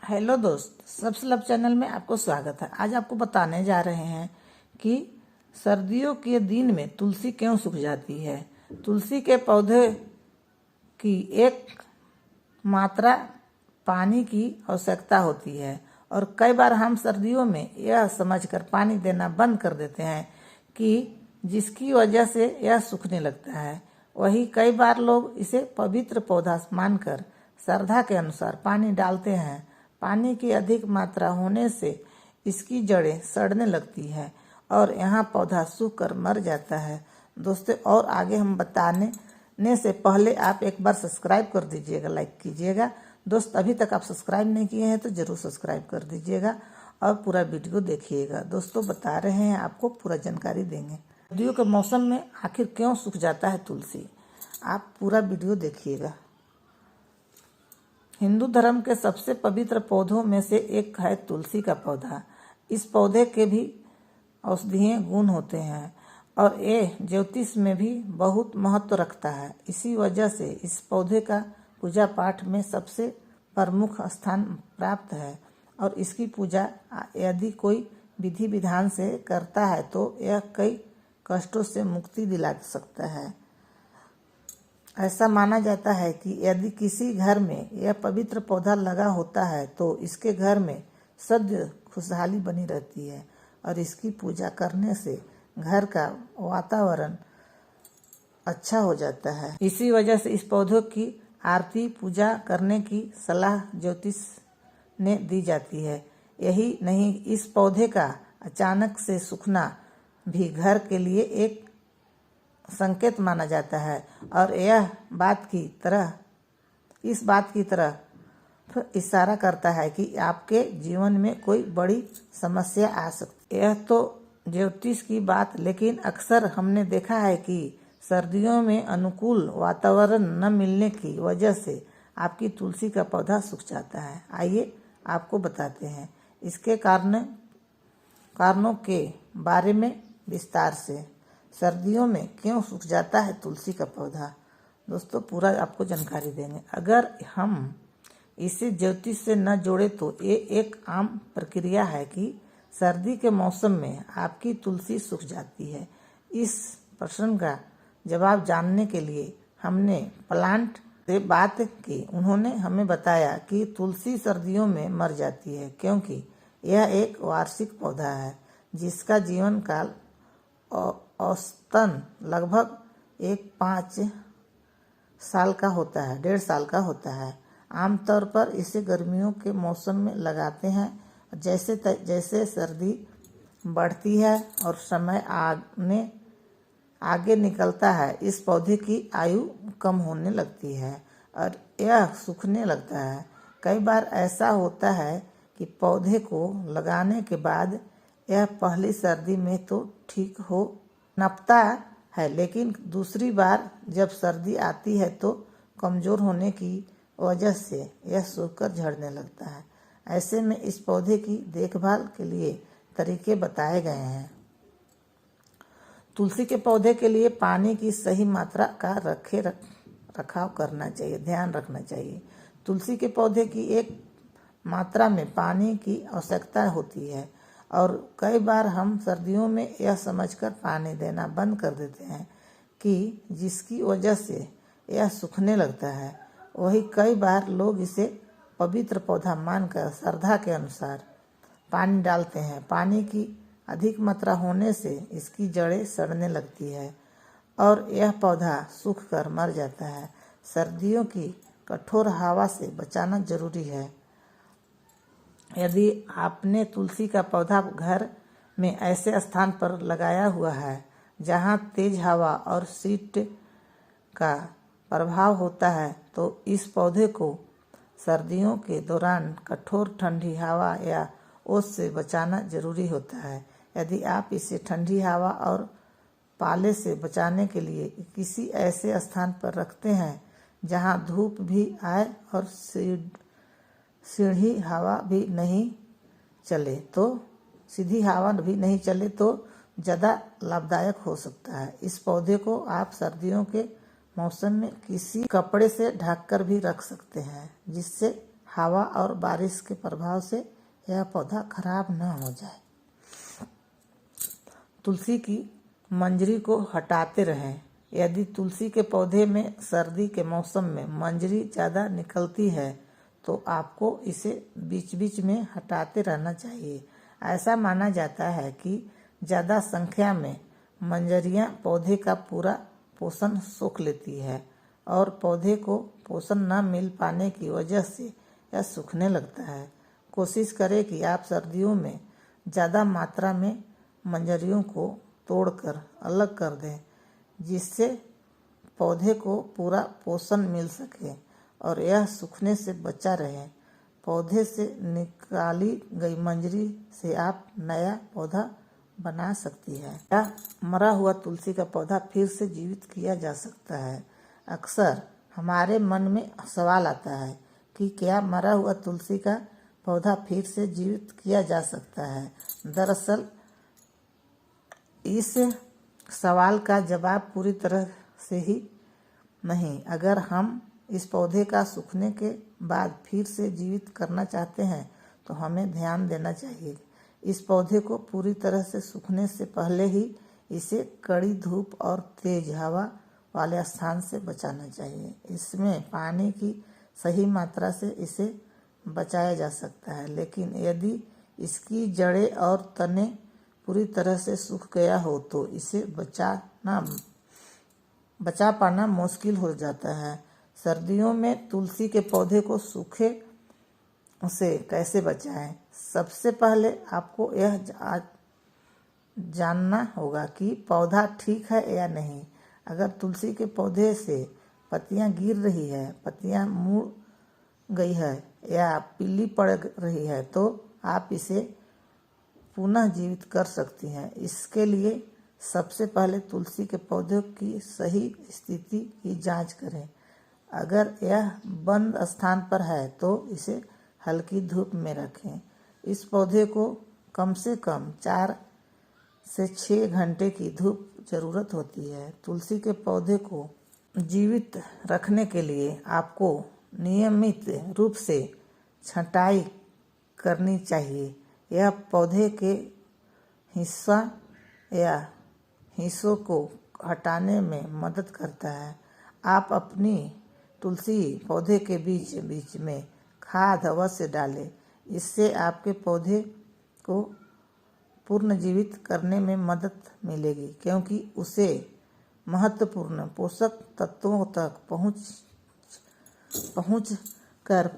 Hello दोस्त, subs love channel में आपको स्वागत है। आज आपको बताने जा रहे हैं कि सर्दियों के दिन में तुलसी क्यों सूख जाती है। तुलसी के पौधे की एक मात्रा पानी की आवश्यकता होती है और कई बार हम सर्दियों में यह समझकर पानी देना बंद कर देते हैं कि जिसकी वजह से यह सूखने लगता है। वही कई बार लोग इसे पवित्र पौधा मानकर श्रद्धा के अनुसार पानी डालते हैं। पानी की अधिक मात्रा होने से इसकी जड़ें सड़ने लगती है और यहाँ पौधा सूख कर मर जाता है। दोस्तों, और आगे हम बताने से पहले आप एक बार सब्सक्राइब कर दीजिएगा, लाइक कीजिएगा। दोस्त, अभी तक आप सब्सक्राइब नहीं किए हैं तो जरूर सब्सक्राइब कर दीजिएगा और पूरा वीडियो देखिएगा। दोस्तों, बता रहे हैं, आपको पूरा जानकारी देंगे। सर्दियों के मौसम में आखिर क्यों सूख जाता है तुलसी, आप पूरा वीडियो देखिएगा। हिंदू धर्म के सबसे पवित्र पौधों में से एक है तुलसी का पौधा। इस पौधे के भी औषधीय गुण होते हैं और ये ज्योतिष में भी बहुत महत्व रखता है। इसी वजह से इस पौधे का पूजा पाठ में सबसे प्रमुख स्थान प्राप्त है और इसकी पूजा यदि कोई विधि विधान से करता है तो यह कई कष्टों से मुक्ति दिला सकता है। ऐसा माना जाता है कि यदि किसी घर में यह पवित्र पौधा लगा होता है तो इसके घर में सद्य खुशहाली बनी रहती है और इसकी पूजा करने से घर का वातावरण अच्छा हो जाता है। इसी वजह से इस पौधे की आरती पूजा करने की सलाह ज्योतिष ने दी जाती है। यही नहीं, इस पौधे का अचानक से सूखना भी घर के लिए एक संकेत माना जाता है और यह इस बात की तरह इशारा करता है कि आपके जीवन में कोई बड़ी समस्या आ सकती है। यह तो ज्योतिष की बात, लेकिन अक्सर हमने देखा है कि सर्दियों में अनुकूल वातावरण न मिलने की वजह से आपकी तुलसी का पौधा सूख जाता है। आइए आपको बताते हैं इसके कारणों के बारे में विस्तार से। सर्दियों में क्यों सूख जाता है तुलसी का पौधा, दोस्तों पूरा आपको जानकारी देंगे। अगर हम इसे ज्योतिष से न जोड़े तो ये एक आम प्रक्रिया है कि सर्दी के मौसम में आपकी तुलसी सूख जाती है। इस प्रश्न का जवाब जानने के लिए हमने प्लांट से बात की। उन्होंने हमें बताया कि तुलसी सर्दियों में मर जाती है क्योंकि यह एक वार्षिक पौधा है जिसका जीवन काल औसतन लगभग 5 साल का होता है, 1.5 साल का होता है। आमतौर पर इसे गर्मियों के मौसम में लगाते हैं। जैसे सर्दी बढ़ती है और समय आगे निकलता है, इस पौधे की आयु कम होने लगती है और यह सूखने लगता है। कई बार ऐसा होता है कि पौधे को लगाने के बाद यह पहली सर्दी में तो ठीक हो नपता है, लेकिन दूसरी बार जब सर्दी आती है तो कमजोर होने की वजह से यह सूखकर झड़ने लगता है। ऐसे में इस पौधे की देखभाल के लिए तरीके बताए गए हैं। तुलसी के पौधे के लिए पानी की सही मात्रा का रखाव करना चाहिए, ध्यान रखना चाहिए। तुलसी के पौधे की एक मात्रा में पानी की आवश्यकता होती है और कई बार हम सर्दियों में यह समझकर पानी देना बंद कर देते हैं कि जिसकी वजह से यह सूखने लगता है। वही कई बार लोग इसे पवित्र पौधा मानकर श्रद्धा के अनुसार पानी डालते हैं। पानी की अधिक मात्रा होने से इसकी जड़ें सड़ने लगती है और यह पौधा सूख कर मर जाता है। सर्दियों की कठोर हवा से बचाना जरूरी है। यदि आपने तुलसी का पौधा घर में ऐसे स्थान पर लगाया हुआ है जहां तेज हवा और शीत का प्रभाव होता है तो इस पौधे को सर्दियों के दौरान कठोर ठंडी हवा या ओस से बचाना जरूरी होता है। यदि आप इसे ठंडी हवा और पाले से बचाने के लिए किसी ऐसे स्थान पर रखते हैं जहां धूप भी आए और सीधी हवा भी नहीं चले तो ज़्यादा लाभदायक हो सकता है। इस पौधे को आप सर्दियों के मौसम में किसी कपड़े से ढककर भी रख सकते हैं जिससे हवा और बारिश के प्रभाव से यह पौधा खराब न हो जाए। तुलसी की मंजरी को हटाते रहें। यदि तुलसी के पौधे में सर्दी के मौसम में मंजरी ज़्यादा निकलती है तो आपको इसे बीच बीच में हटाते रहना चाहिए। ऐसा माना जाता है कि ज़्यादा संख्या में मंजरियां पौधे का पूरा पोषण सोख लेती है और पौधे को पोषण न मिल पाने की वजह से यह सूखने लगता है। कोशिश करें कि आप सर्दियों में ज़्यादा मात्रा में मंजरियों को तोड़कर अलग कर दें, जिससे पौधे को पूरा पोषण मिल सके और यह सूखने से बचा रहे। पौधे से निकाली गई मंजरी से आप नया पौधा बना सकती है या मरा हुआ तुलसी का पौधा फिर से जीवित किया जा सकता है। अक्सर हमारे मन में सवाल आता है कि क्या मरा हुआ तुलसी का पौधा फिर से जीवित किया जा सकता है। दरअसल इस सवाल का जवाब पूरी तरह से ही नहीं। अगर हम इस पौधे का सूखने के बाद फिर से जीवित करना चाहते हैं तो हमें ध्यान देना चाहिए। इस पौधे को पूरी तरह से सूखने से पहले ही इसे कड़ी धूप और तेज हवा वाले स्थान से बचाना चाहिए। इसमें पानी की सही मात्रा से इसे बचाया जा सकता है, लेकिन यदि इसकी जड़ें और तने पूरी तरह से सूख गया हो तो इसे बचा पाना मुश्किल हो जाता है। सर्दियों में तुलसी के पौधे को सूखे से कैसे बचाएं? सबसे पहले आपको यह जानना होगा कि पौधा ठीक है या नहीं। अगर तुलसी के पौधे से पत्तियां गिर रही है, पत्तियां मुड़ गई है या पीली पड़ रही है तो आप इसे पुनः जीवित कर सकती हैं। इसके लिए सबसे पहले तुलसी के पौधे की सही स्थिति की जांच करें। अगर यह बंद स्थान पर है तो इसे हल्की धूप में रखें। इस पौधे को कम से कम 4 से 6 घंटे की धूप जरूरत होती है। तुलसी के पौधे को जीवित रखने के लिए आपको नियमित रूप से छंटाई करनी चाहिए। यह पौधे के हिस्सा या हिस्सों को हटाने में मदद करता है। आप अपनी तुलसी पौधे के बीच बीच में खाद अवश्य डालें। इससे आपके पौधे को पुनर्जीवित करने में मदद मिलेगी, क्योंकि उसे महत्वपूर्ण पोषक तत्वों तक पहुँच कर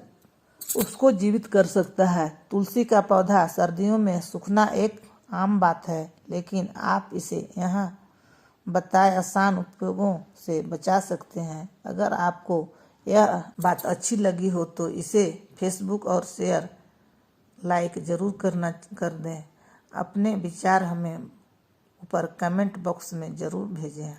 उसको जीवित कर सकता है। तुलसी का पौधा सर्दियों में सूखना एक आम बात है, लेकिन आप इसे यहाँ बताए आसान उपायों से बचा सकते हैं। अगर आपको यह बात अच्छी लगी हो तो इसे फेसबुक और शेयर लाइक जरूर कर दें। अपने विचार हमें ऊपर कमेंट बॉक्स में जरूर भेजें।